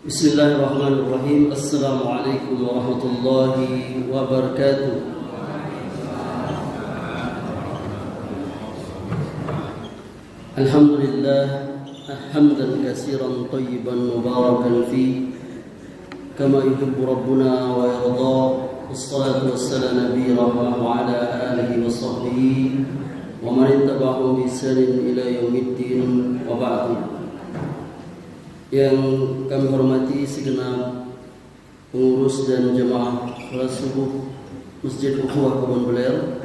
Bismillahirrahmanirrahim. Assalamualaikum warahmatullahi wabarakatuh. Alhamdulillah hamdan katsiran thayyiban mubarakan fi kama yuhibbu rabbuna wa yarda. Wassalatu wassalamu nabi rahmah wa ala alihi wa sahbihi wa man ittaba'ahum bi ihsanin ila yaumiddin wa ba'du. Yang kami hormati segenap pengurus dan jemaah salat subuh Masjid Ukhuwah Kebon Beler.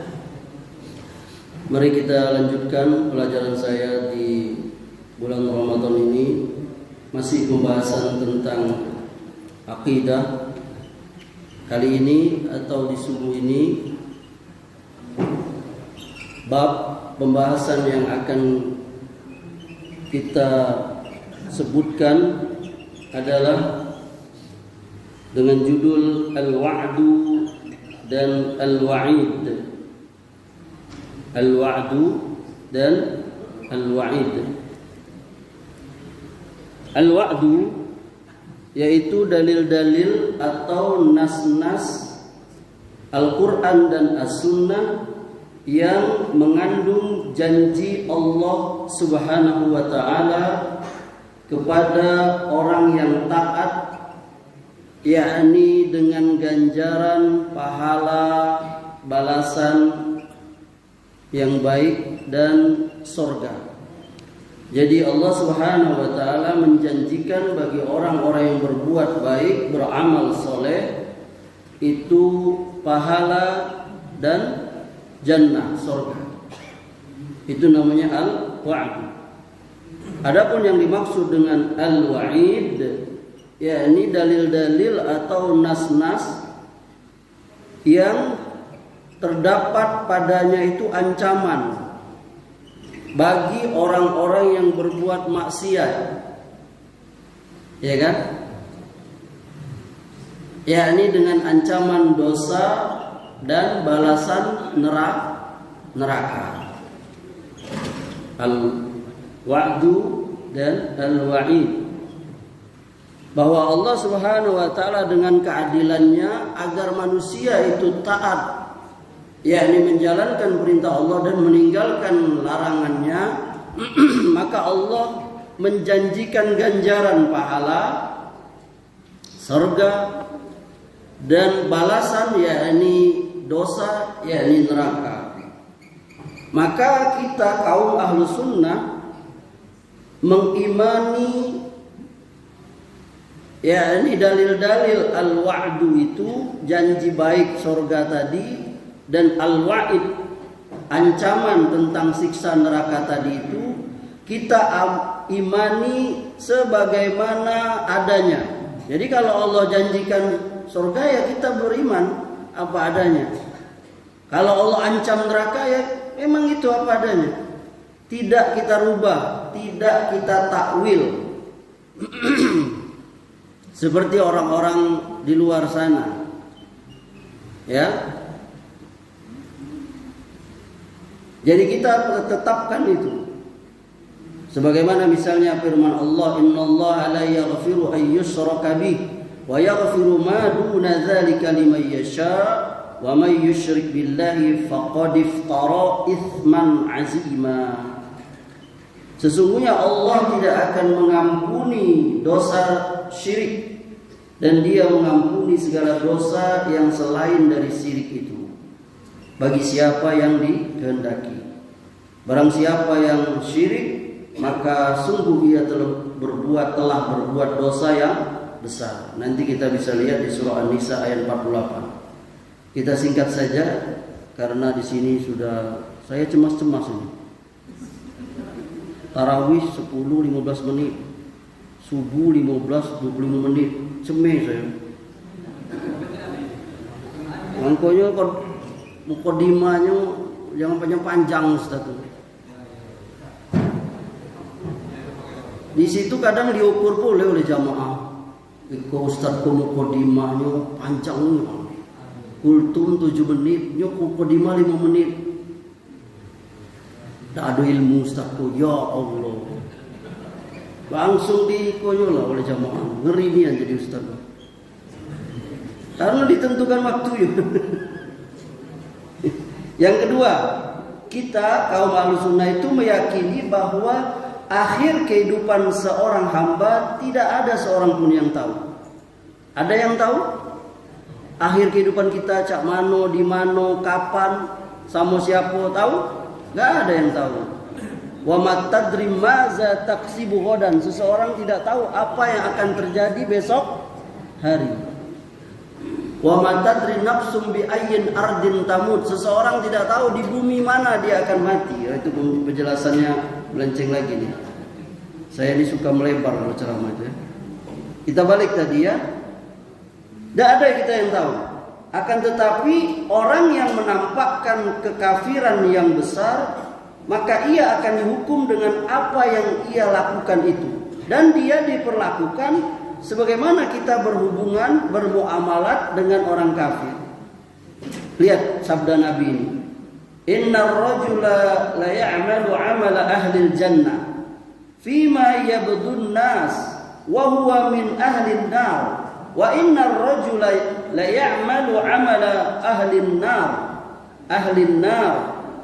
Mari kita lanjutkan pelajaran saya di bulan Ramadan ini, masih pembahasan tentang akidah. Kali ini atau di subuh ini bab pembahasan yang akan kita sebutkan adalah dengan judul Al-Wa'du dan Al-Wa'id. Al-Wa'du dan Al-Wa'id. Al-Wa'du yaitu dalil-dalil atau nas-nas Al-Quran dan As-Sunnah yang mengandung janji Allah Subhanahu wa ta'ala kepada orang yang taat, yakni dengan ganjaran, pahala, balasan yang baik dan surga. Jadi Allah Subhanahu wa ta'ala menjanjikan bagi orang-orang yang berbuat baik, beramal soleh, itu pahala dan jannah, surga. Itu namanya al-wa'd. Adapun yang dimaksud dengan al-wa'id, yakni dalil-dalil atau nas-nas yang terdapat padanya itu ancaman bagi orang-orang yang berbuat maksiat, ya kan? Yakni dengan ancaman dosa dan balasan neraka. Al-wa'du dan al-wa'id, bahwa Allah Subhanahu wa ta'ala dengan keadilannya agar manusia itu taat, yakni menjalankan perintah Allah dan meninggalkan larangannya, maka Allah menjanjikan ganjaran pahala, surga, dan balasan yakni dosa, yakni neraka. Maka kita kaum ahlu sunnah mengimani yakni dalil-dalil al-wa'du itu janji baik surga tadi, dan al-wa'id ancaman tentang siksa neraka tadi itu kita imani sebagaimana adanya. Jadi kalau Allah janjikan surga, ya kita beriman apa adanya. Kalau Allah ancam neraka, ya memang itu apa adanya. Tidak kita rubah, tidak kita takwil seperti orang-orang di luar sana, ya. Jadi kita tetapkan itu, sebagaimana misalnya firman Allah, innallaha la yaghfiru an yushraka bih wa yaghfiru ma duna dzalika liman yasha wa may yusyrik billahi faqad iftara itsman azima. Sesungguhnya Allah tidak akan mengampuni dosa syirik, dan Dia mengampuni segala dosa yang selain dari syirik itu bagi siapa yang dikehendaki. Barang siapa yang syirik, maka sungguh ia telah berbuat dosa yang besar. Nanti kita bisa lihat di surah An-Nisa ayat 48. Kita singkat saja karena di sini sudah saya cemas-cemas ini. Tarawih 10-15 menit, subuh 15-25 menit, cemes saya. Angkonya mukadimahnya jangan panjang-panjang, Ustaz. Di situ kadang diukur boleh oleh jamaah. Iko Ustaz mukadimahnya panjang, kultum 7 menit, mukadimah 5 menit. Tak ada ilmu Ustaz, ya Allah. langsung dikonyola oleh jamaah. Ngeri nian jadi ustaz. Karena ditentukan waktu ya. Yang kedua, kita kaum Ahlussunnah itu meyakini bahwa akhir kehidupan seorang hamba tidak ada seorang pun yang tahu. Ada yang tahu? Akhir kehidupan kita cak mano, di mano, kapan, sama siapa tahu? Gak ada yang tahu. Wa matadri maza taksibu ghadan. Seseorang tidak tahu apa yang akan terjadi besok hari. Wa matadri nafsum bi ayyin ardin tamut. Seseorang tidak tahu di bumi mana dia akan mati. Itu penjelasannya melenceng lagi nih. Saya ini suka melebar kalau ceramah itu ya. Kita balik tadi ya. Tidak ada kita yang tahu. Akan tetapi orang yang menampakkan kekafiran yang besar, maka ia akan dihukum dengan apa yang ia lakukan itu. Dan dia diperlakukan sebagaimana kita berhubungan, bermuamalat dengan orang kafir. Lihat sabda Nabi ini. Innar rajula la ya'malu 'amala ahli jannah fima yabdun nas wa huwa min ahli an-nar. Wa innar rajula la ya'malu 'amala ahli an-nar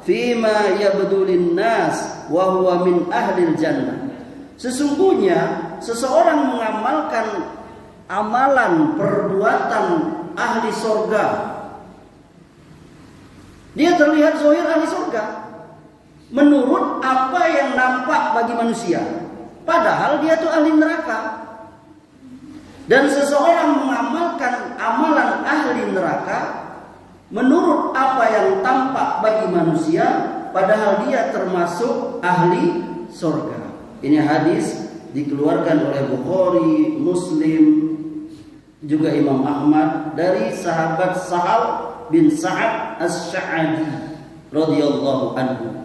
fima yabdu lin-nas wa huwa min ahli al-jannah. Sesungguhnya seseorang mengamalkan amalan perbuatan ahli surga. Dia terlihat zahir ahli surga menurut apa yang nampak bagi manusia. Padahal dia itu ahli neraka. Dan seseorang mengamalkan amalan ahli neraka menurut apa yang tampak bagi manusia, padahal dia termasuk ahli surga. Ini hadis dikeluarkan oleh Bukhari, Muslim, juga Imam Ahmad dari sahabat Sahal bin Sa'ad As-Sa'adi radhiyallahu anhu.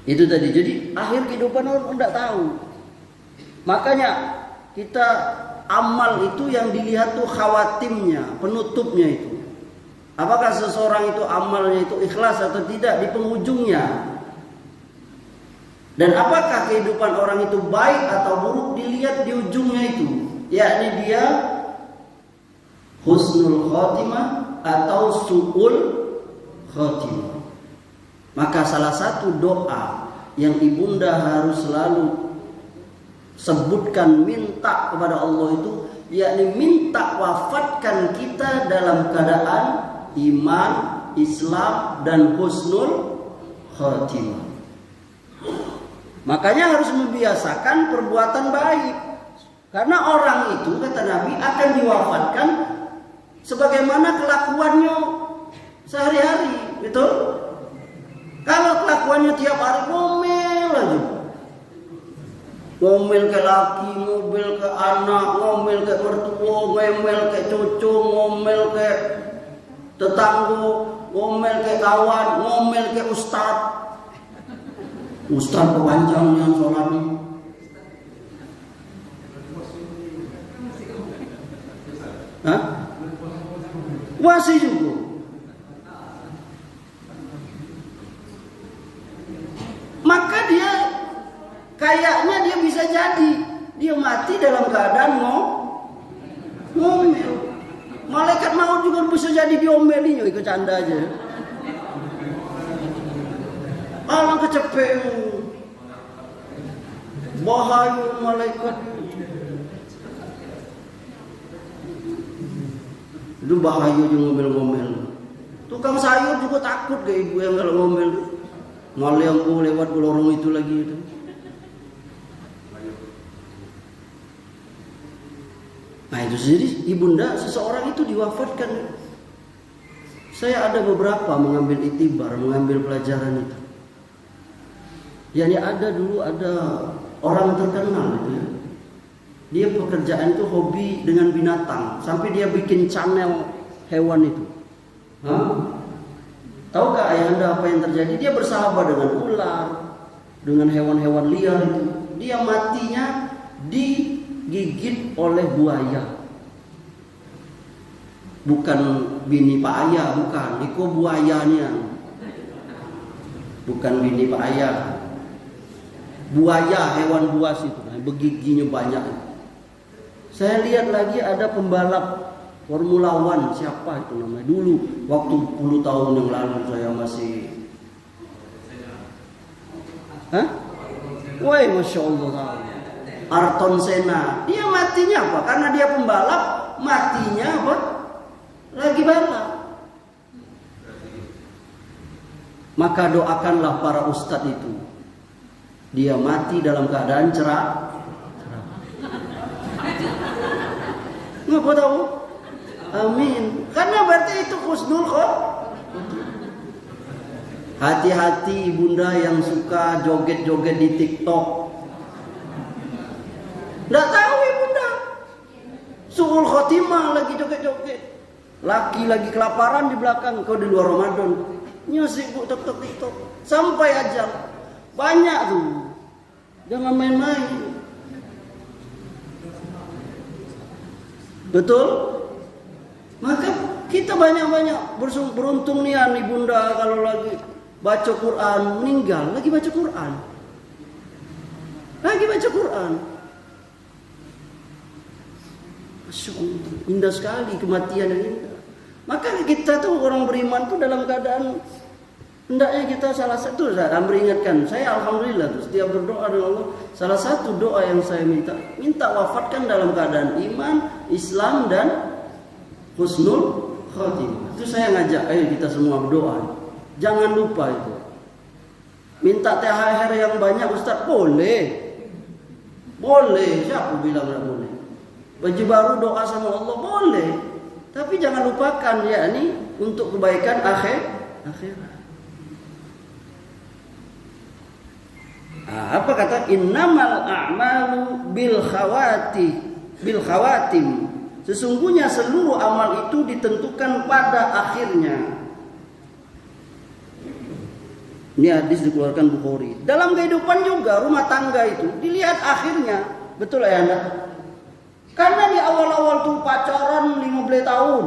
Itu tadi. Jadi akhir kehidupan orang tidak tahu. Makanya kita amal itu yang dilihat tuh khawatimnya, penutupnya itu. Apakah seseorang itu amalnya itu ikhlas atau tidak di penghujungnya. Dan apakah kehidupan orang itu baik atau buruk dilihat di ujungnya itu. Yakni dia husnul khotimah atau su'ul khotimah. Maka salah satu doa yang ibunda harus selalu sebutkan, minta kepada Allah itu, yakni minta wafatkan kita dalam keadaan iman, Islam dan husnul khatimah. Makanya harus membiasakan perbuatan baik. Karena orang itu kata Nabi akan diwafatkan sebagaimana kelakuannya sehari-hari, betul? Kalau kelakuannya tiap hari ngomel aja. Ngomel ke laki, ngomel ke anak, ngomel ke mertua, ngomel ke cucu, ngomel ke tetangga, ngomel ke kawan, ngomel ke ustaz. Ustaz kepanjang yang sholatnya. Hah? Masih juga. Maka dia kayaknya dia bisa jadi dia mati dalam keadaan ngomel. Malaikat maut juga bisa jadi diomelinya, ikut canda aja. Alang kecepek. Bahaya malaikat. Itu bahaya juga ngomel-ngomel. Tukang sayur juga takut ke ibu yang kalau ngomel. Ngaliang lewat ke lorong itu lagi itu. Nah itu sendiri ibunda seseorang itu diwafatkan. Saya ada beberapa mengambil itibar, mengambil pelajaran itu. Yani dulu ada orang terkenal itu ya. Dia pekerjaan itu hobi dengan binatang, sampai dia bikin channel hewan itu. Tahukah ayahanda apa yang terjadi? Dia bersahabat dengan ular, dengan hewan-hewan liar itu. Dia matinya digigit oleh buaya. Bukan bini Pak Ayah, bukan. Iko buayanya. Bukan bini Pak Ayah. buaya, hewan buas itu, begiginya banyak. Saya lihat lagi ada pembalap Formula One, siapa itu namanya? Dulu waktu 10 tahun yang lalu saya masih. Hah? Woi, Masya Allah. Ayrton Senna. Dia matinya apa? Karena dia pembalap, matinya apa? Lagi balap. Maka doakanlah para ustadz itu. Dia mati dalam keadaan cerah. Ngapa tahu? Amin. Karena berarti itu husnul khotimah. Hati-hati bunda yang suka joget-joget di TikTok. Nggak tahu ya bunda. Suul khotimah lagi joget-joget. Laki lagi kelaparan di belakang. Kau di luar Ramadan. Nyusik bu TikTok. Sampai ajal. Banyak tuh. Jangan main-main. Betul? Maka kita banyak-banyak beruntung nih bunda kalau lagi baca Quran meninggal, lagi baca Quran. Masya Allah, indah sekali kematian yang indah. Maka kita tuh orang beriman tuh dalam keadaan hendaknya kita salah satu saya meringatkan, saya alhamdulillah tuh setiap berdoa dengan Allah, salah satu doa yang saya minta wafatkan dalam keadaan iman, Islam dan husnul khotimah. Itu saya ngajak, ayo kita semua berdoa. Jangan lupa itu. Minta THR yang banyak Ustaz, boleh. Boleh, siapa bilang enggak boleh? Baju baru doa sama Allah boleh. Tapi jangan lupakan ya ini untuk kebaikan akhirat. Apa kata innamal a'malu bil khawatim. Sesungguhnya seluruh amal itu ditentukan pada akhirnya. Ini hadis dikeluarkan Bukhari. Dalam kehidupan juga rumah tangga itu dilihat akhirnya. Betul ya Anda? Karena di awal-awal tuh pacaran 15 tahun.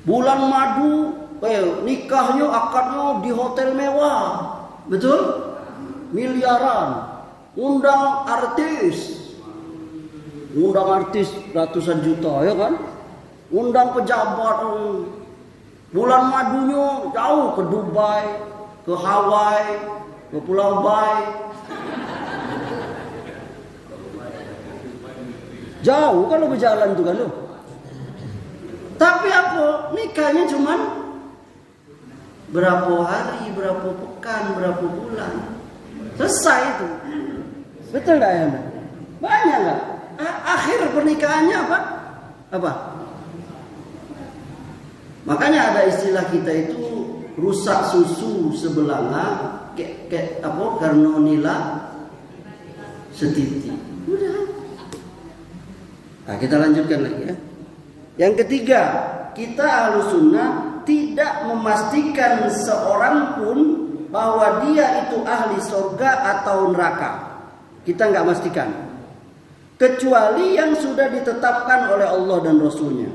Bulan madu, nikahnya akadnya di hotel mewah. Betul? Miliaran. Undang artis ratusan juta ya kan? Undang pejabat. Bulan madunya jauh ke Dubai, ke Hawaii, ke Pulau Bai. Jauh kalau berjalan tuh kan lo. Tapi apa? Nikahnya cuman berapa hari, berapa pekan, berapa bulan. Selesai itu. Betul enggak ya? Banyak enggak? Akhir pernikahannya apa? Makanya ada istilah kita itu rusak susu sebelanga karena nila setiti. Udah. Nah, kita lanjutkan lagi ya. Yang ketiga, kita Ahlussunnah tidak memastikan seorang pun bahwa dia itu ahli surga atau neraka. Kita nggak pastikan. Kecuali yang sudah ditetapkan oleh Allah dan Rasulnya.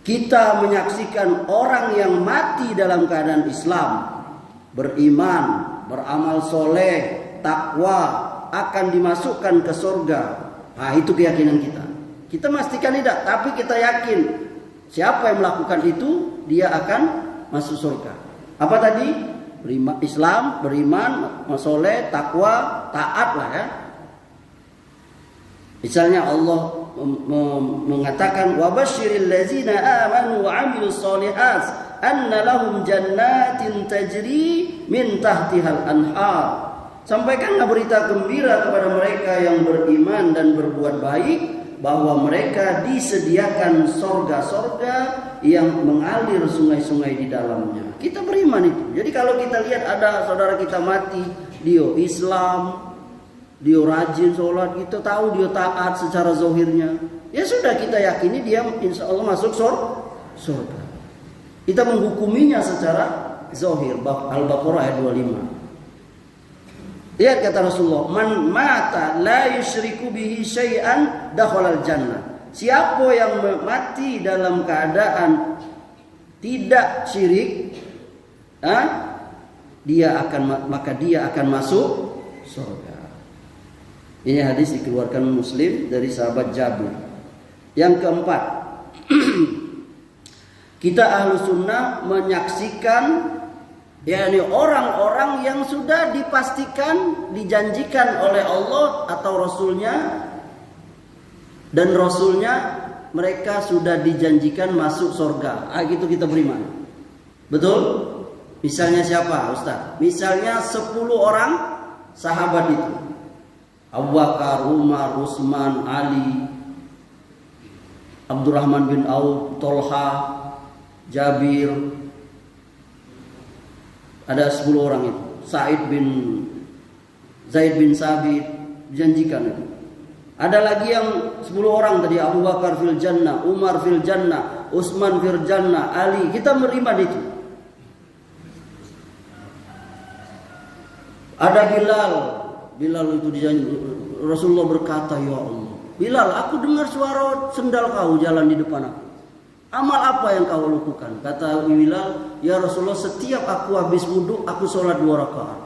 Kita menyaksikan orang yang mati dalam keadaan Islam, beriman, beramal soleh, takwa, akan dimasukkan ke surga. Nah, itu keyakinan kita. Kita pastikan tidak, tapi kita yakin siapa yang melakukan itu dia akan masuk surga. Apa tadi? Islam, beriman, soleh, takwa, taat lah ya. Misalnya Allah mengatakan wa basyiril ladzina amanu wa 'amilus sholihat anna lahum jannatin tajri min tahtihal anhar. Sampaikanlah berita gembira kepada mereka yang beriman dan berbuat baik bahwa mereka disediakan sorga-sorga yang mengalir sungai-sungai di dalamnya. Kita beriman itu. Jadi kalau kita lihat ada saudara kita mati, dia Islam, dia rajin sholat, kita tahu dia taat secara zahirnya, ya sudah kita yakini dia insya Allah masuk surga. Kita menghukuminya secara zahir. Al-Baqarah ayat 25. Lihat kata Rasulullah, man mata la yusyriku bihi syai'an dakhalal jannah. Siapa yang mati dalam keadaan tidak syirik, maka dia akan masuk surga. Ini hadis dikeluarkan Muslim dari sahabat Jabir. Yang keempat, kita ahlu sunnah menyaksikan yakni orang-orang yang sudah dipastikan dijanjikan oleh Allah atau Rasulnya, dan Rasulnya mereka sudah dijanjikan masuk surga. Gitu kita beriman. Betul? Misalnya siapa Ustaz? Misalnya 10 orang sahabat itu, Abu Bakar, Umar, Utsman, Ali, Abdurrahman bin Auf, Tolha, Jabir. Ada 10 orang itu. Zaid bin Sabit dijanjikan itu. Ada lagi yang 10 orang tadi, Abu Bakar fil jannah, Umar fil jannah, Utsman fil jannah, Ali. Kita beriman itu. Ada Bilal itu dijanji. Rasulullah berkata, ya Allah, Bilal, aku dengar suara sendal kau jalan di depan aku. Amal apa yang kau lakukan? Kata Bilal, ya Rasulullah, setiap aku habis wudhu, aku sholat 2 rakaat.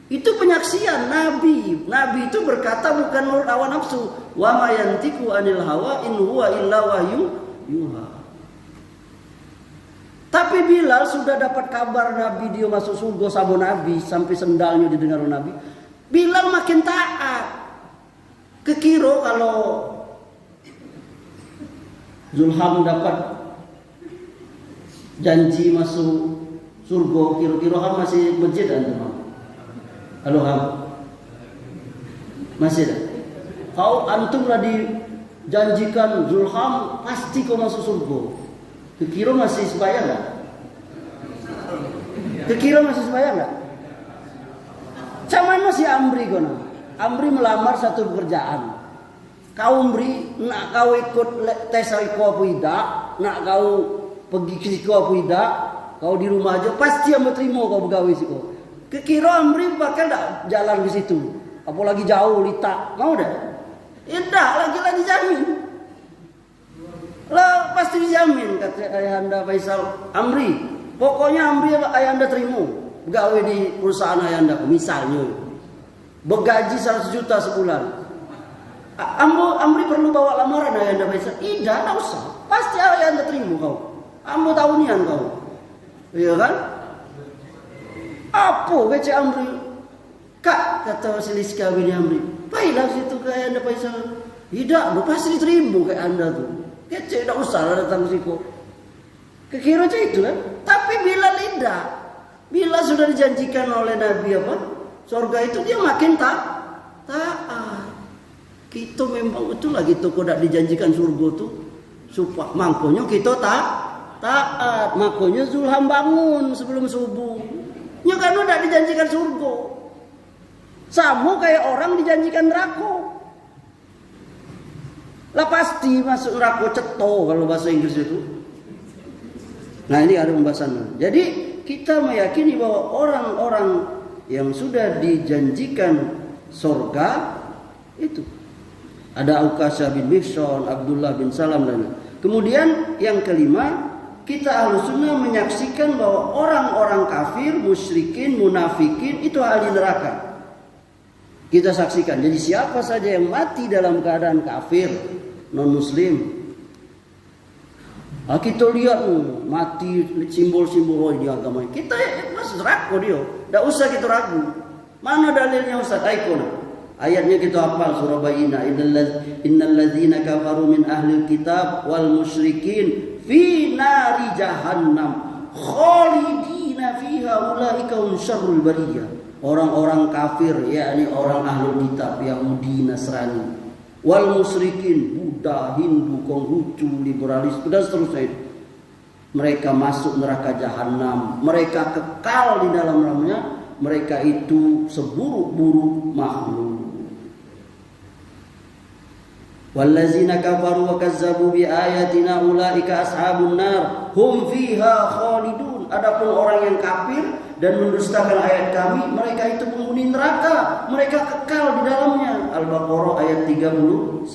Itu penyaksian Nabi. Nabi itu berkata bukan menurut hawa nafsu. Wa ma yantiqu anil hawa in huwa illa wahyu yuha. Tapi Bilal sudah dapat kabar Nabi dia masuk surga sama Nabi, sampai sendalnya didengar Nabi. Bilal makin taat. Kekiro kalau Zulham dapat janji masuk surga, kira-kira Ham masih masjid antum? Halo Ham, masih ada? Kau antum lah dijanjikan Zulham pasti kau masuk surga. Kekira masih sembahyang enggak? Kekira masih sembahyang enggak? Cuman masih Amri kono. Amri melamar satu pekerjaan. Kau Amri, nak kau ikut tes aku apa tidak, nak kau pergi ke siku apa tidak, kau di rumah aja pasti amat terima kau begawe siku. Kekira Amri bakal tak jalan ke situ. Apalagi jauh litak, mau dah? Tidak, lagi dijamin. Lah pasti dijamin, kata ayahanda Faisal. Amri, pokoknya Amri ayahanda terima begawe di perusahaan ayahanda, misalnya bergaji 100 juta sebulan. Amri perlu bawa lamaran ayahanda Faisal? Tidak, tak usah. Pasti ayahanda terima kau. Ambo tahu nian kau, iya kan? Apa kece Amri? Kak, kata Siliska bin Amri, baiklah situ ke ayahanda Faisal. Tidak, pasti diterima kayak anda tuh. Kece, tak usah datang siku. Kekira aja itu kan. Tapi Bilal tidak. Bila sudah dijanjikan oleh Nabi apa? Surga itu dia makin taat. Kita memang betul lagi tuh kok dijanjikan surga tuh. Supaya mangkonya kita taat. Makanya Zulham bangun sebelum subuh. Nya kan udah dijanjikan surga. Sama kayak orang dijanjikan neraka. Lah pasti masuk neraka ceto kalau bahasa Inggris itu. Nah ini ada pembahasannya. Jadi kita meyakini bahwa orang-orang yang sudah dijanjikan surga itu ada Ukasha bin Mihsan, Abdullah bin Salam dan kemudian yang kelima, kita Ahlussunnah menyaksikan bahwa orang-orang kafir, musyrikin, munafikin itu ahli neraka. Kita saksikan. Jadi siapa saja yang mati dalam keadaan kafir, non-muslim, kita lihat mati simbol-simbol di agama. Kita masih ragu dia. Tak usah kita ragu. Mana dalilnya Ustaz? Ayatnya kita hafal surah Bayyinah. Innal ladzina kafaru min ahlil kitab wal musyrikin fi nari jahannam khalidina fiha ulaika hum syarrul bariyah. Orang-orang kafir, yakni orang ahlul kitab, Yahudi, Nasrani, wal musyrikin, Buddha, Hindu, Konghucu, liberalis, dan seterusnya itu. Mereka masuk neraka jahanam, mereka kekal di dalamnya, mereka itu seburuk-buruk makhluk. Wallazina kafaru wa kazzabu bi ayatina ulaika ashabun nar hum fiha khalidun. Adapun orang yang kafir dan mendustakan ayat kami, mereka itu penghuni neraka, mereka kekal di dalamnya. Al-Baqarah ayat 39.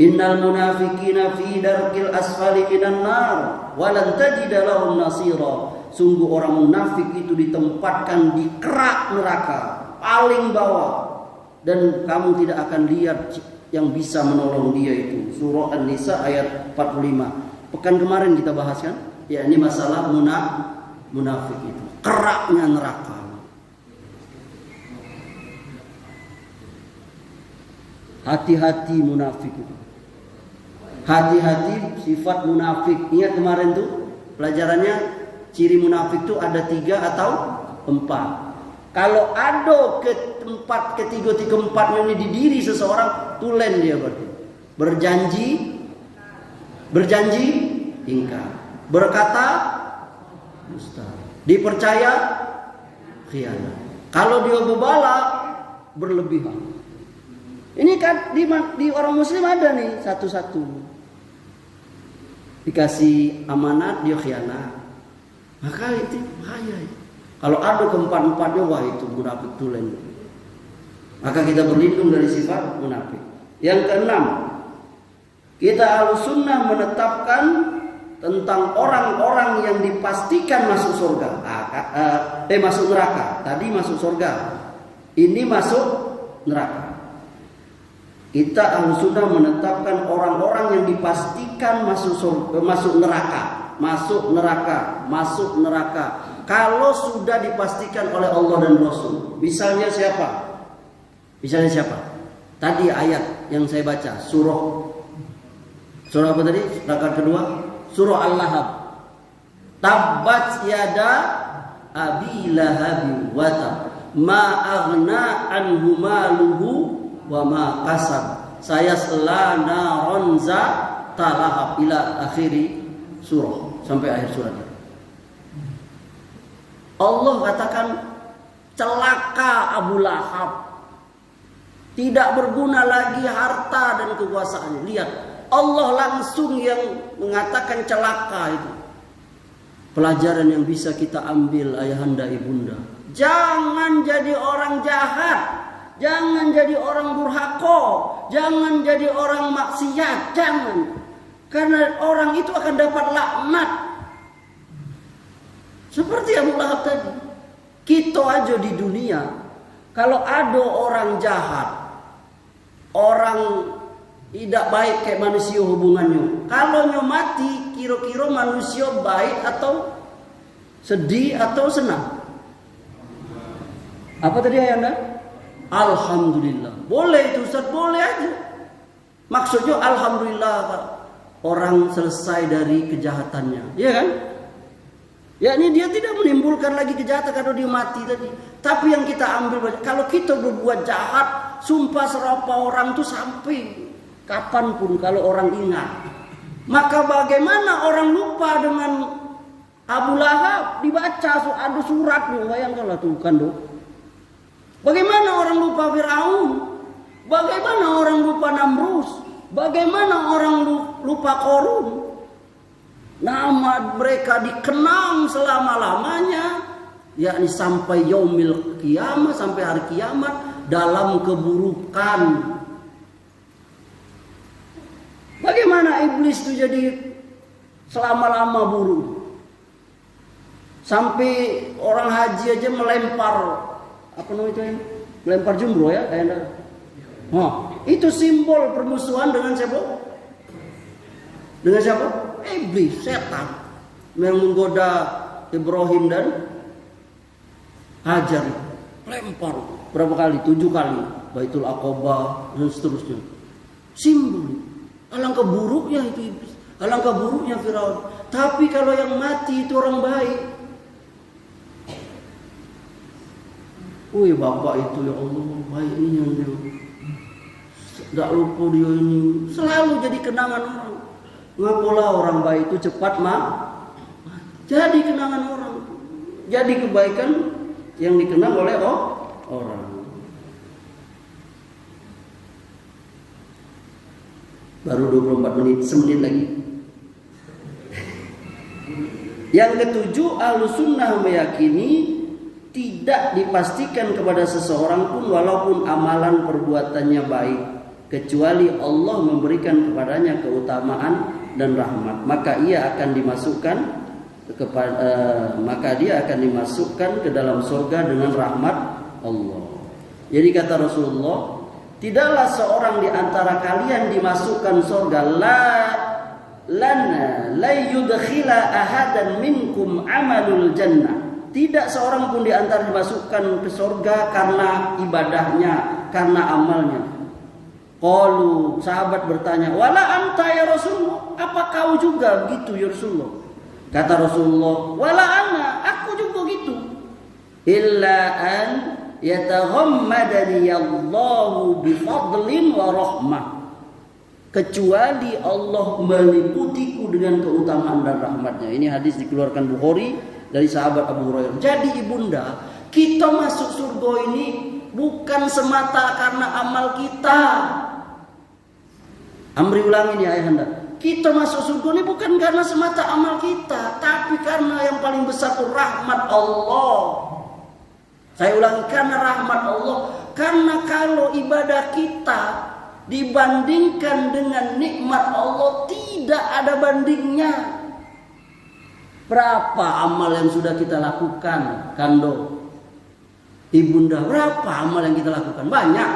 Innal munafiqina fi darkil asfali minan nar wa lan tajida lahum nasira. sungguh orang munafik itu ditempatkan di kerak neraka paling bawah, dan kamu tidak akan lihat yang bisa menolong dia itu. Surah An-Nisa ayat 45. Pekan kemarin kita bahas kan, ya ini masalah munafik itu, keraknya neraka. Hati-hati munafik itu. Hati-hati sifat munafik. Ingat kemarin tuh pelajarannya, ciri munafik itu ada 3 atau 4. Kalau ada keempat, ketiga-empatnya ini di diri seseorang, tulen dia berarti. Berjanji ingkar. Berkata dusta. Dipercaya khianat. Kalau dia bebala, berlebihan. Ini kan di orang muslim ada nih satu-satu. Dikasih amanat dia khianat. Maka itu bahaya. Kalau ada keempat-empatnya, wah itu munafik tulen. Maka kita berlindung dari sifat munafik. Yang keenam, kita Ahlussunnah menetapkan tentang orang-orang yang dipastikan masuk surga. Masuk neraka. Tadi masuk surga. Ini masuk neraka. Kita Ahlussunnah menetapkan orang-orang yang dipastikan masuk neraka. Kalau sudah dipastikan oleh Allah dan Rasul. Misalnya siapa? Tadi ayat yang saya baca, surah apa tadi? Rakaat kedua, surah Al-Lahab. Tabbat yada abi lahabi wa tab, ma aghna anhu maluhu wa ma kasab, sayasla naron za talahab, ila akhiri surah, sampai akhir surat. Allah katakan celaka Abu Lahab, tidak berguna lagi harta dan kekuasaannya. Lihat, Allah langsung yang mengatakan celaka itu. Pelajaran yang bisa kita ambil ayahanda ibunda, jangan jadi orang jahat, jangan jadi orang durhaka, jangan jadi orang maksiat, jangan. Karena orang itu akan dapat laknat. Seperti Abu Lahab tadi. Kita aja di dunia, kalau ada orang jahat, orang tidak baik kayak manusia hubungannya, kalau mati kira-kira manusia baik atau sedih atau senang? Apa tadi ayanda? Alhamdulillah. Boleh itu Ustaz, boleh aja. Maksudnya alhamdulillah orang selesai dari kejahatannya, iya kan? Ya, ini dia tidak menimbulkan lagi kejahatan kalau dia mati tadi. Tapi yang kita ambil, kalau kita berbuat jahat, sumpah serapa orang itu sampai kapanpun kalau orang ingat. Maka bagaimana orang lupa dengan Abu Lahab? Dibaca ada suratnya, bayangkanlah tuh kan dok. Bagaimana orang lupa Firaun? Bagaimana orang lupa Namrus? Bagaimana orang lupa Qarun? Nama mereka dikenang selama-lamanya, yakni sampai yaumil kiamat, sampai hari kiamat dalam keburukan. Bagaimana iblis itu jadi selama-lama buruk? Sampai orang haji aja melempar apa namanya itu? Melempar jumroh ya, kayaknya. Itu simbol permusuhan dengan siapa? Dengan siapa? Iblis, setan yang menggoda Ibrahim dan Hajar. Lempar berapa kali? 7 kali. Baitul Aqabah dan seterusnya. Simbol. Alangkah buruknya itu iblis. Alangkah buruknya Firaun. Tapi kalau yang mati itu orang baik. Bapak itu ya Allah, baiknya dia. Tidak lupa dia ini. Selalu jadi kenangan orang. Ngapalah orang baik itu cepat jadi kenangan orang. Jadi kebaikan yang dikenang oleh orang. Baru 24 menit, semenit lagi. Yang ketujuh, Ahlussunnah meyakini tidak dipastikan kepada seseorang pun walaupun amalan perbuatannya baik, kecuali Allah memberikan kepadanya keutamaan dan rahmat, maka ia akan dimasukkan maka dia akan dimasukkan ke dalam surga dengan rahmat Allah. Jadi kata Rasulullah, tidaklah seorang di antara kalian dimasukkan surga la yudkhila ahadan minkum amalul jannah. Tidak seorang pun di antara dimasukkan ke surga karena ibadahnya, karena amalnya. Qalu, sahabat bertanya, wala anta ya Rasulullah, apa kau juga begitu ya Rasulullah? Kata Rasulullah, wala ana, aku juga gitu. Illa an yataghammadani Allahu bifadlin wa rahmah. Kecuali Allah meliputiku dengan keutamaan dan rahmatnya. Ini hadis dikeluarkan Bukhari dari sahabat Abu Hurairah. Jadi ibunda, kita masuk surga ini bukan semata karena amal kita. Amri ulangi ini ayahanda. Kita masuk surga ini bukan karena semata amal kita, tapi karena yang paling besar itu rahmat Allah. Saya ulangi, karena rahmat Allah. Karena kalau ibadah kita dibandingkan dengan nikmat Allah tidak ada bandingnya. Berapa amal yang sudah kita lakukan, Kando? Ibunda, berapa amal yang kita lakukan? Banyak.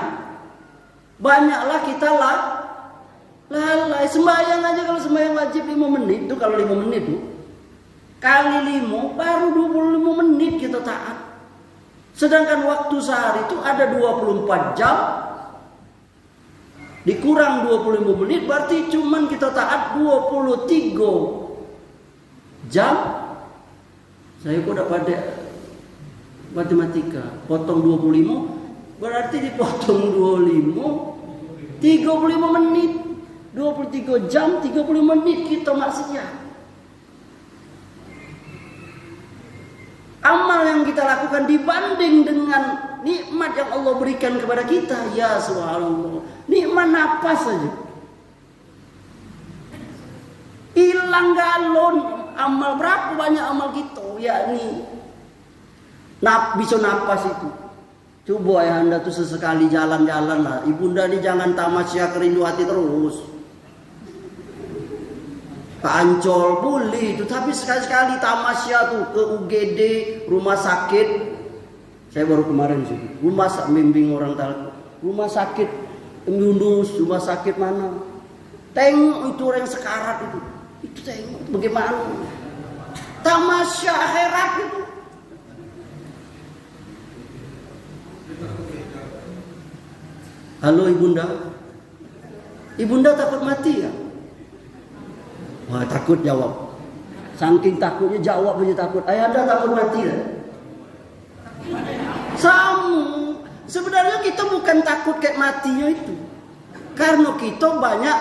Banyaklah kita lalai. Sembahyang aja, kalau sembahyang wajib 5 menit itu, kalau 5 menit itu kali 5 baru 25 menit kita taat. Sedangkan waktu sehari itu ada 24 jam dikurang 25 menit, berarti cuman kita taat 23 jam. Saya kok dapat matematika, potong 25 berarti dipotong 25 35 menit. 23 jam 30 menit kita maksiat. Amal yang kita lakukan dibanding dengan nikmat yang Allah berikan kepada kita, ya subhanallah, nikmat napas saja hilang galon. Amal berapa banyak amal kita, yakni bisa napas itu. Coba ya anda tuh sesekali jalan-jalan lah. Ibunda ini jangan tamasya kerindu hati terus. Ke Ancol boleh itu, tapi sekali-sekali tamasya tuh ke UGD, rumah sakit. Saya baru kemarin sih, rumah bimbing orang talak, rumah sakit Yunus, rumah sakit mana? Tengok itu orang sekarat itu tengok bagaimana tamasya akhirat itu. Halo ibunda takut mati ya? Wah, takut jawab. Saking takutnya jawab aja takut. Ayahanda takut mati ya? Sama. Sebenarnya kita bukan takut kayak matinya itu, karena kita banyak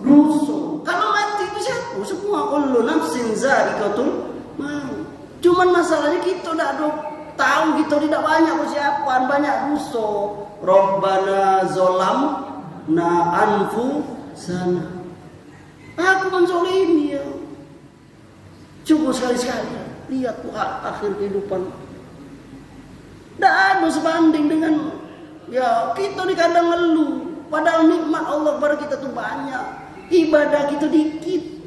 dosa. Kalau mati itu siapa? Semua kullu nafsin za'iqatul maut. Cuman masalahnya kita tidak tahu, kita tidak banyak persiapan, banyak dosa. Rabbana zolamna anfusana. Aku menzolimi ya. Coba sekali-sekali lihat tuh akhir kehidupan. Tidak ada sebanding dengan ya kita di kadang ngeluh. Padahal nikmat Allah kepada kita tuh banyak. Ibadah kita dikit.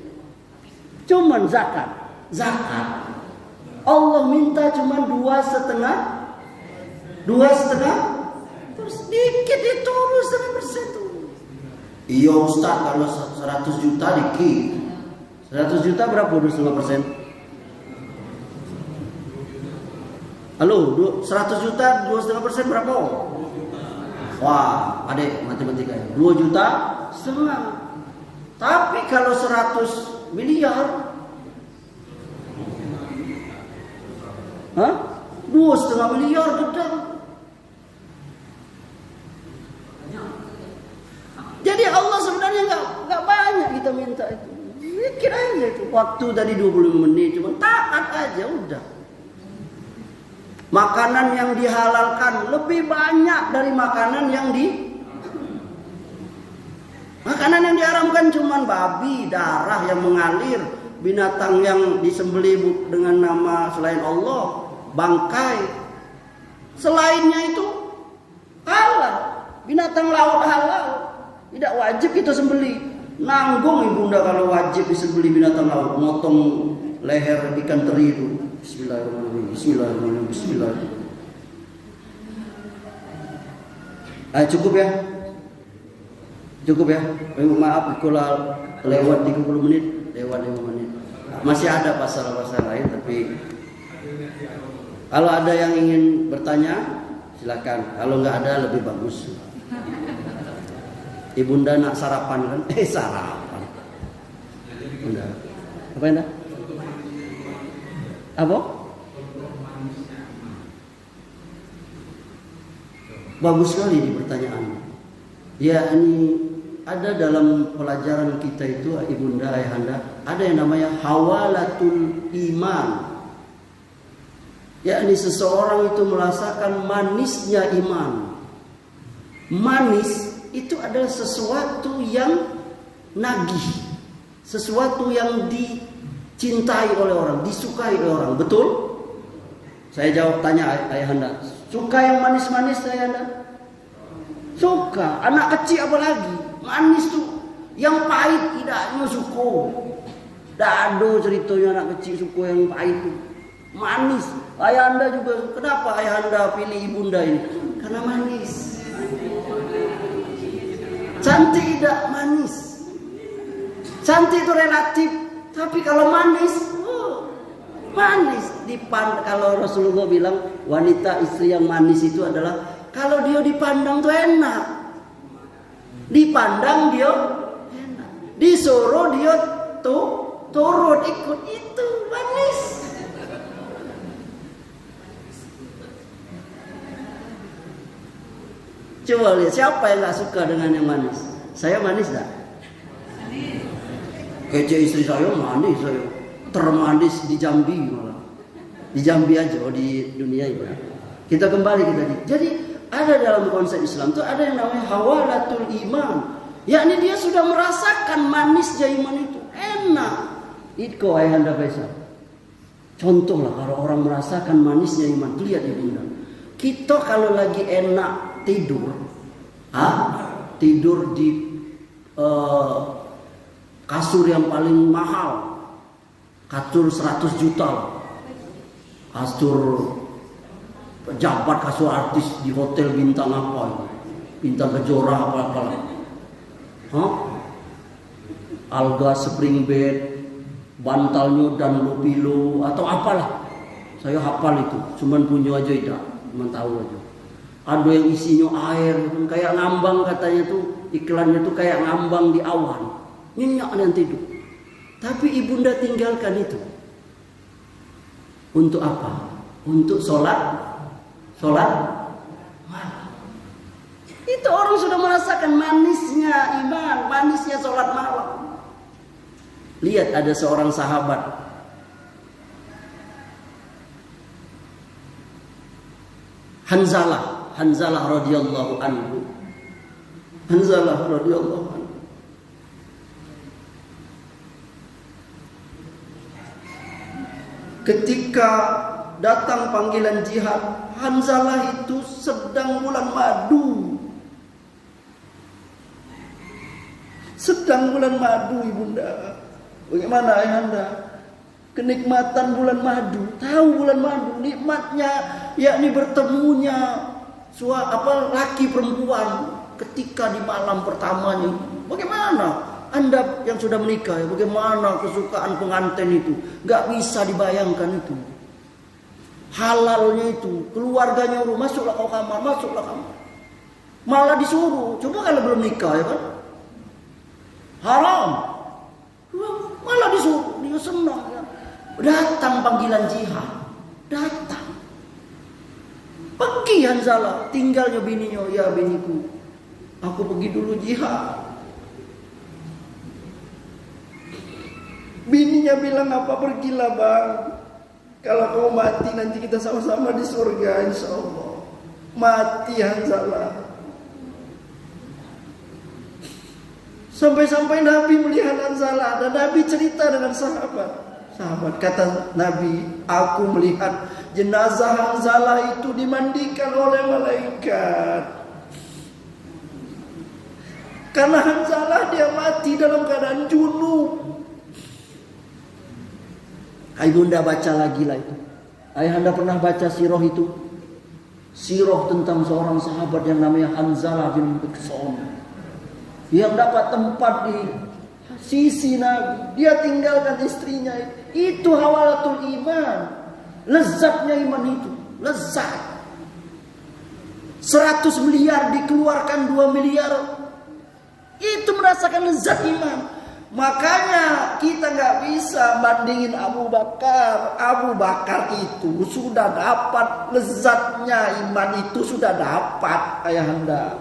Cuman zakat. Allah minta cuman 2,5. Terus dikit diturun 100%. Iya Ustaz, kalau 100 juta dikit. 100 juta berapa 2,5%? Halo, 100 juta 2,5% berapa? Wah, adek matematika 2,5 juta. Tapi kalau 100 miliar, 2,5 miliar gede. Jadi Allah sebenarnya nggak banyak kita minta itu. Mikir aja itu. Waktu tadi 25 menit cuma taat aja udah. Makanan yang dihalalkan lebih banyak dari makanan yang makanan yang diharamkan cuma babi, darah yang mengalir, binatang yang disembelih dengan nama selain Allah, bangkai. Selainnya itu halal. Binatang laut halal. Tidak wajib kita sembelih. Nanggung ibunda kalau wajib disembelih binatang laut. Motong leher ikan teri itu. Bismillahirrahmanirrahim. Bismillahirrahmanirrahim. Bismillahirrahmanirrahim. Cukup ya? Cukup ya? Maaf kalau lewat 30 menit, lewat 5 menit. Masih ada pasal-pasal lain, tapi kalau ada yang ingin bertanya, silakan. Kalau nggak ada lebih bagus. Ibunda nak sarapan kan? Sarapan. Bunda. Apa ini? Apa? Bagus sekali di pertanyaan. Ya, ini ada dalam pelajaran kita itu, ibunda, ayahanda, ada yang namanya hawalatul iman. Ya, ini seseorang itu merasakan manisnya iman. Manis itu adalah sesuatu yang nagih, sesuatu yang dicintai oleh orang, disukai oleh orang. Betul? Saya jawab tanya ayahanda. Suka yang manis-manis ayahanda? Suka. Anak kecil apalagi manis tuh. Yang pahit tidaknya suka. Dado ceritanya anak kecil suka yang pahit tuh. Manis. Ayahanda juga. Kenapa ayahanda pilih ibunda ini? Karena manis. Cantik tidak? Manis. Cantik itu relatif. Tapi kalau manis, manis. Kalau Rasulullah bilang wanita istri yang manis itu adalah kalau dia dipandang tuh enak. Dipandang dia enak. Disuruh dia tuh turut ikut, itu manis. Coba lihat siapa yang gak suka dengan yang manis. Saya manis gak? Kece istri saya manis, saya termanis di Jambi malah. Di Jambi aja, di dunia ini. Kita kembali ke tadi. Jadi ada dalam konsep Islam itu ada yang namanya hawalatul iman. Yakni dia sudah merasakan manisnya iman itu. Enak. Itu ayahanda Faisal. Contoh lah kalau orang merasakan manisnya iman. Lihat ibunda. Kita kalau lagi enak tidur. Tidur di kasur yang paling mahal. Kasur 100 juta. Kasur pejabat, kasur artis di hotel bintang apa? Bintang Kejora apa-apa. Alga spring bed, bantalnya dan pillow atau apalah. Saya hafal itu, cuman punya aja tidak, cuman tahu aja. Ada yang isinya air, kayak ngambang katanya tuh, iklannya tuh kayak ngambang di awan. Nyenyak yang tidur. Tapi ibunda tinggalkan itu. Untuk apa? Untuk sholat malam. Itu orang sudah merasakan manisnya iman, manisnya sholat malam. Lihat ada seorang sahabat. Hanzalah radhiyallahu anhu. Hanzalah radhiyallahu anhu. Ketika datang panggilan jihad, Hanzalah itu sedang bulan madu. Sedang bulan madu ibunda. Bagaimana ayahanda? Kenikmatan bulan madu. Tahu bulan madu nikmatnya, yakni bertemunya laki perempuan ketika di malam pertamanya. Bagaimana? Anda yang sudah menikah, ya, bagaimana kesukaan pengantin itu? Gak bisa dibayangkan itu. Halalnya itu, keluarganya masuklah kau kamar, masuklah kamar. Malah disuruh, coba kalau belum nikah ya kan? Haram. Malah disuruh, dia senang ya. Datang panggilan jihad, datang. Pergi Hanzalah, tinggalnya bininya, ya biniku, aku pergi dulu jihad. Bininya bilang apa, pergilah bang. Kalau kau mati nanti kita sama-sama di surga insya Allah. Mati Hanzalah. Sampai-sampai Nabi melihat Hanzalah dan Nabi cerita dengan sahabat. Kata Nabi, aku melihat jenazah Hanzalah itu dimandikan oleh malaikat. Karena Hanzalah dia mati dalam keadaan junub. Ibunda baca lagi lah itu. Ayahanda pernah baca sirah itu? Sirah tentang seorang sahabat yang namanya Hanzalah bin Miqsam, yang dapat tempat di sisi Nabi. Dia tinggalkan istrinya. Itu hawalatul iman. Lezatnya iman itu. Lezat. 100 miliar dikeluarkan 2 miliar. Itu merasakan lezat iman. Makanya kita nggak bisa bandingin Abu Bakar. Abu Bakar itu sudah dapat lezatnya iman, itu sudah dapat ayahanda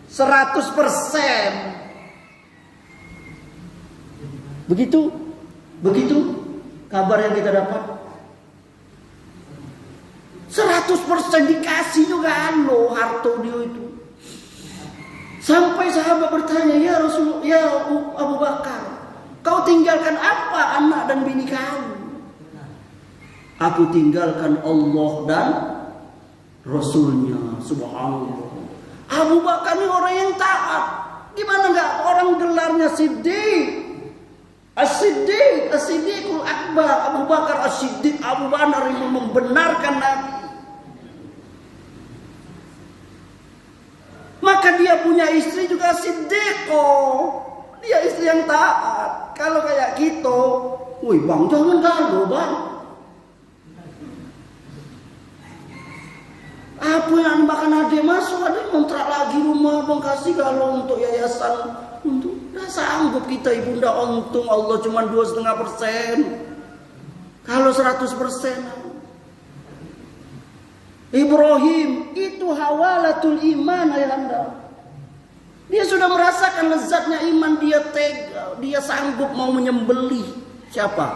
100%. Begitu kabar yang kita dapat. 100% dikasih juga harta dia itu. Sampai sahabat bertanya, ya Rasul, ya Abu Bakar, kau tinggalkan apa anak dan bini kau? Aku tinggalkan Allah dan Rasulnya. Subhanallah. Abu Bakar ini orang yang taat. Gimana enggak orang gelarnya Siddiq? As-Siddiq, As-Siddiqul Akbar. Abu Bakar As-Siddiq, Abu Bakar yang membenarkan Nabi. Maka dia punya istri juga siddiqoh. Dia istri yang taat. Kalau kayak gitu, wih bang, jangan galau bang. Apa yang makan adik masuk, adik kontrak lagi rumah, bang kasih galau untuk yayasan. Untuk dah sanggup kita ibunda, untung Allah cuma 2,5%. Kalau 100%. Ibrahim itu hawalatul iman ayahanda. Dia sudah merasakan lezatnya iman, dia tega, dia sanggup mau menyembelih siapa?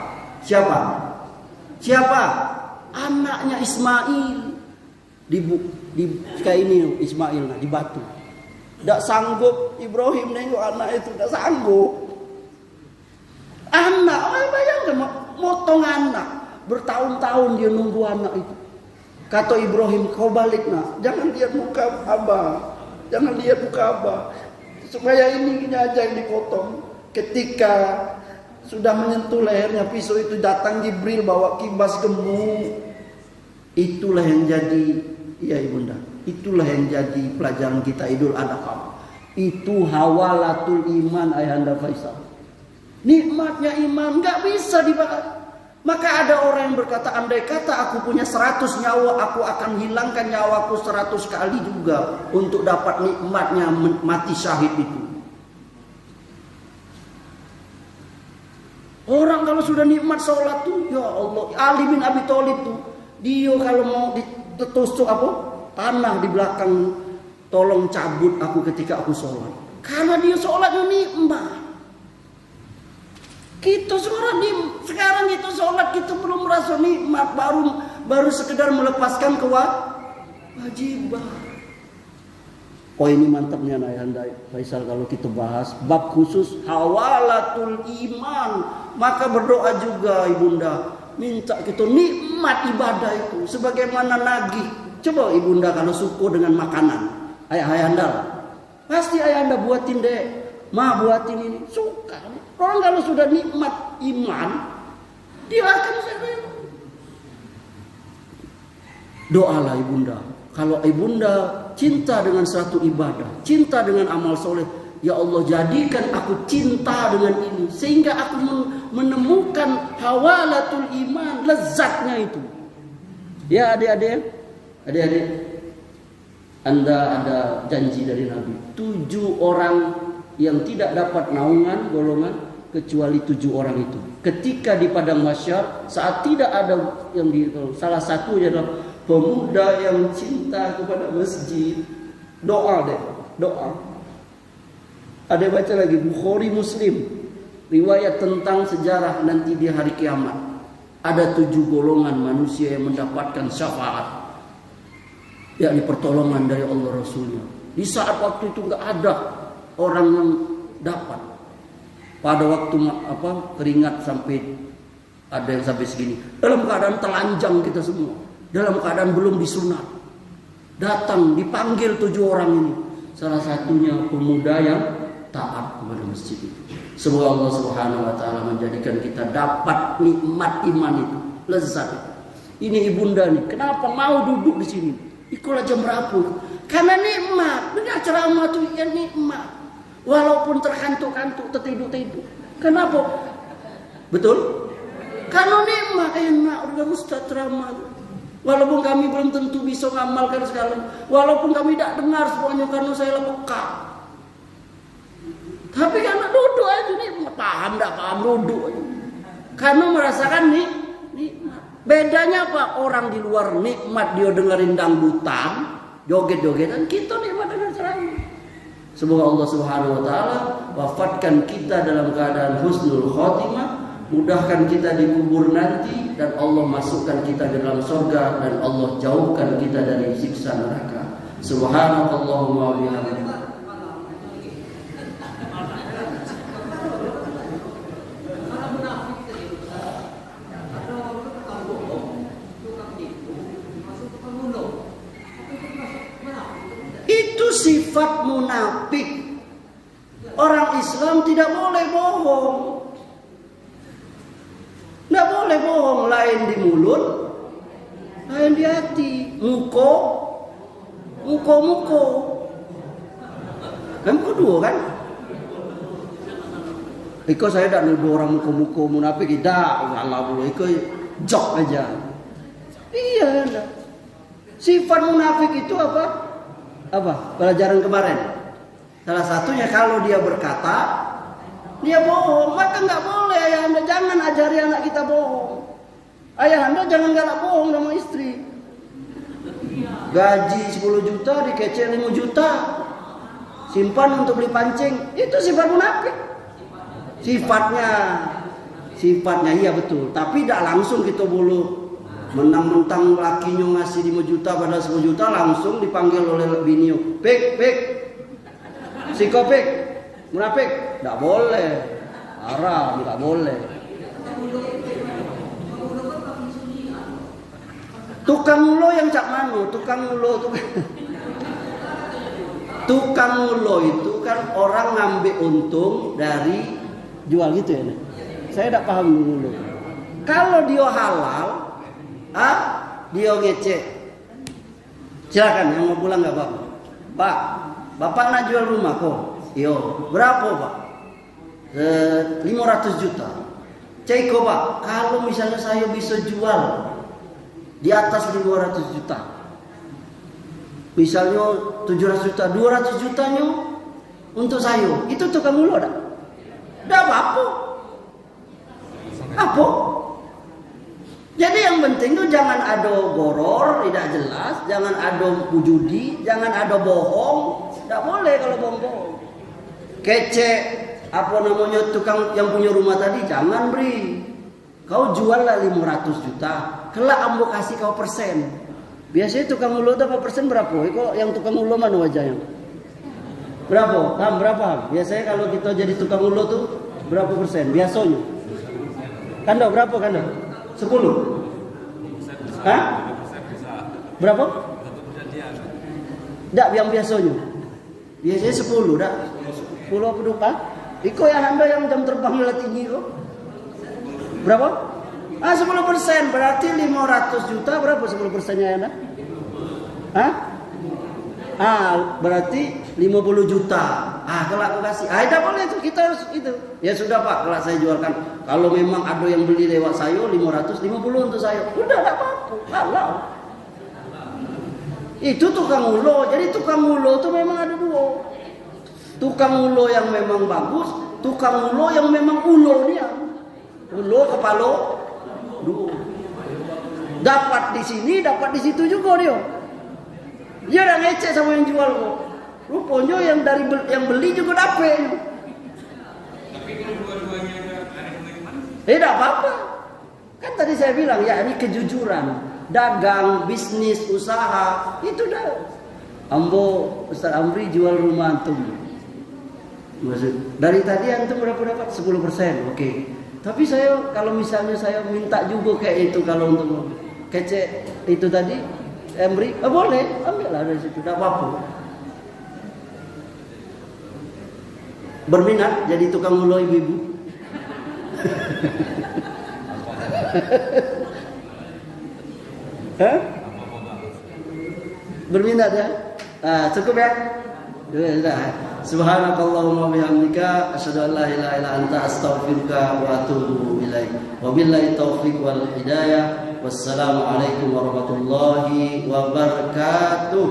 Anaknya Ismail di kayak ini Ismail di batu. Tidak sanggup Ibrahim nengok anak itu, tidak sanggup. Anak, bayangkan motong anak, bertahun-tahun dia nunggu anak itu. Kata Ibrahim, kau balik nak, jangan lihat muka abah, jangan lihat muka abah, supaya ini aja yang dipotong. Ketika sudah menyentuh lehernya pisau itu, datang Jibril bawa kibas gemuk. Itulah yang jadi, ya ibunda, itulah yang jadi pelajaran kita Idul Adha. Itu hawalatul iman ayahanda Faisal. Nikmatnya iman nggak bisa dibakar. Maka ada orang yang berkata, andai kata aku punya 100 nyawa, aku akan hilangkan nyawaku 100 kali juga untuk dapat nikmatnya mati syahid itu. Orang kalau sudah nikmat sholat tuh, ya Allah, Ali bin Abi Thalib tuh, dia kalau mau ditusuk tanah di belakang, tolong cabut aku ketika aku sholat. Karena dia sholatnya nikmat. Kita sekarang kita sholat, kita belum merasa nikmat, baru sekedar melepaskan kewajiban. Oh ini mantapnya ayahanda Faisal kalau kita bahas bab khusus hawalatul iman. Maka berdoa juga ibunda, minta kita nikmat ibadah itu sebagaimana nagih. Coba ibunda kalau suku dengan makanan, ayahanda pasti ayahanda buatin deh, buatin ini, suka. Orang kalau sudah nikmat iman, dia akan sering. Doalah ibunda. Kalau ibunda cinta dengan suatu ibadah, cinta dengan amal soleh, ya Allah jadikan aku cinta dengan ini, sehingga aku menemukan hawalatul iman, lezatnya itu. Ya adik-adik, Anda ada janji dari Nabi. 7 orang yang tidak dapat naungan golongan kecuali 7 orang itu. Ketika di padang mahsyar, saat tidak ada yang salah satunya adalah pemuda yang cinta kepada masjid. Doa. Ada baca lagi Bukhari Muslim, riwayat tentang sejarah nanti di hari kiamat. Ada 7 golongan manusia yang mendapatkan syafaat, yakni pertolongan dari Allah Rasulnya. Di saat waktu itu nggak ada orang yang dapat. Pada waktu keringat sampai ada yang sampai segini, dalam keadaan telanjang kita semua, dalam keadaan belum disunat, datang dipanggil 7 orang ini. Salah satunya pemuda yang taat kepada masjid itu. Semoga Allah Subhanahu wa taala menjadikan kita dapat nikmat iman itu, lezat. Ini ibunda nih, kenapa mau duduk di sini? Ikulah jam berapa? Karena nikmat. Dengar ceramah itu ya nikmat. Walaupun terkantuk-kantuk, tertidur-tidur. Kenapa? Betul? Karena nikmat, enak udah ustaz ceramah. Walaupun kami belum tentu bisa ngamalkan sekali, walaupun kami tidak dengar semuanya karena saya peka. Tapi karena duduk aja nih, paham tidak paham duduk aja. Karena merasakan nikmat. Bedanya apa? Orang di luar nikmat dia dengerin dangdutan, joget-jogetan, kita nikmat dengan ceramah. Semoga Allah Subhanahu wa taala wafatkan kita dalam keadaan husnul khotimah. Mudahkan kita di kubur nanti dan Allah masukkan kita ke dalam surga dan Allah jauhkan kita dari siksa neraka. Subhanallahumma wa bihamdika. Itu sifat munafik. Orang Islam tidak boleh bohong. Tidak boleh bohong, lain di mulut, lain di hati. Muko. Kan kedua kan? Iko saya tidak nuduh orang muko munafik, tidak. Allah boleh, iko jok aja. Iya, enggak. Sifat munafik itu apa? Pelajaran kemarin. Salah satunya kalau dia berkata dia bohong, maka nggak boleh ayah anda, jangan ajari anak kita bohong. Ayah anda jangan galak bohong sama istri. Gaji 10 juta dikece 5 juta, simpan untuk beli pancing, itu sifat munafik. Sifatnya iya betul, tapi tidak langsung kita bulu mentang-mentang lakinya ngasih 5 juta pada 10 juta langsung dipanggil oleh biniu, pik, psikopik, munafik. Tidak boleh, haram, tidak boleh. Tukang ulo yang cak manu, tukang ulo itu kan orang ngambil untung dari jual gitu ya. Saya tidak paham ulo. Kalau dia halal, dia ngecek. Silakan yang mau pulang nggak Pak? Pak, Bapak nak jual rumah kok? Yo, berapa Pak? 500 juta. Ceko Pak, kalau misalnya saya bisa jual di atas 500 juta, misalnya 700 juta, 200 jutanya untuk saya, itu tukang ulo dah? Dah apa? Jadi yang penting tuh jangan ada goror, tidak jelas, jangan ada judi, jangan ada bohong. Tidak boleh kalau bohong. Kece, apa namanya tukang yang punya rumah tadi, jangan beri. Kau jual lah 500 juta, kelak ambo kasih kau persen. Biasanya tukang ulo itu apa persen berapa? Kok yang tukang ulo mana wajahnya? Berapa? Biasanya kalau kita jadi tukang ulo tuh berapa persen? Biasanya. Kanda berapa Kanda? 10? Hah? Berapa? Tidak, yang biasanya. Biasanya 10, dah. 10 apa duka? Iko yang anda yang jam terbang tinggi kok. Berapa? 10%, berarti 500 juta berapa 10%-nya ya anda? Berarti 50 juta. Kalau aku kasih, tidak boleh itu, kita harus itu. Ya sudah Pak, kalau saya jualkan. Kalau memang ada yang beli lewat saya 550 untuk saya. Udah tidak apa-apa, halal. Itu tukang ulo. Jadi tukang ulo itu memang ada dua. Tukang ulo yang memang bagus, tukang ulo yang memang ulo dia. Ulo kepala dua. Dapat di sini, dapat di situ juga dia. Dia udah ngecek sama yang jual kok. Rupanya yang beli juga dapat. Tapi kalau dua-duanya ada kemiripan? Tidak apa-apa. Kan tadi saya bilang ya ini kejujuran. Dagang, bisnis, usaha, itu dah. Ambo Ustaz Amri jual rumah antum. Dari tadi antum berapa dapat? 10%. Oke. Tapi saya kalau misalnya saya minta juga kayak itu kalau untuk kece itu tadi Amri, boleh, ambillah dari situ, tidak apa-apa. Berminat jadi tukang ulo ibu-ibu? Hah? Berminat ya? Cukup ya? Sudah. Subhanakallahumma bihamdika asyhadu an la ilaha illa anta astaghfiruka wa atubu ilaik. Wabillahi taufiq wal hidayah. Wassalamu alaikum warahmatullahi wabarakatuh.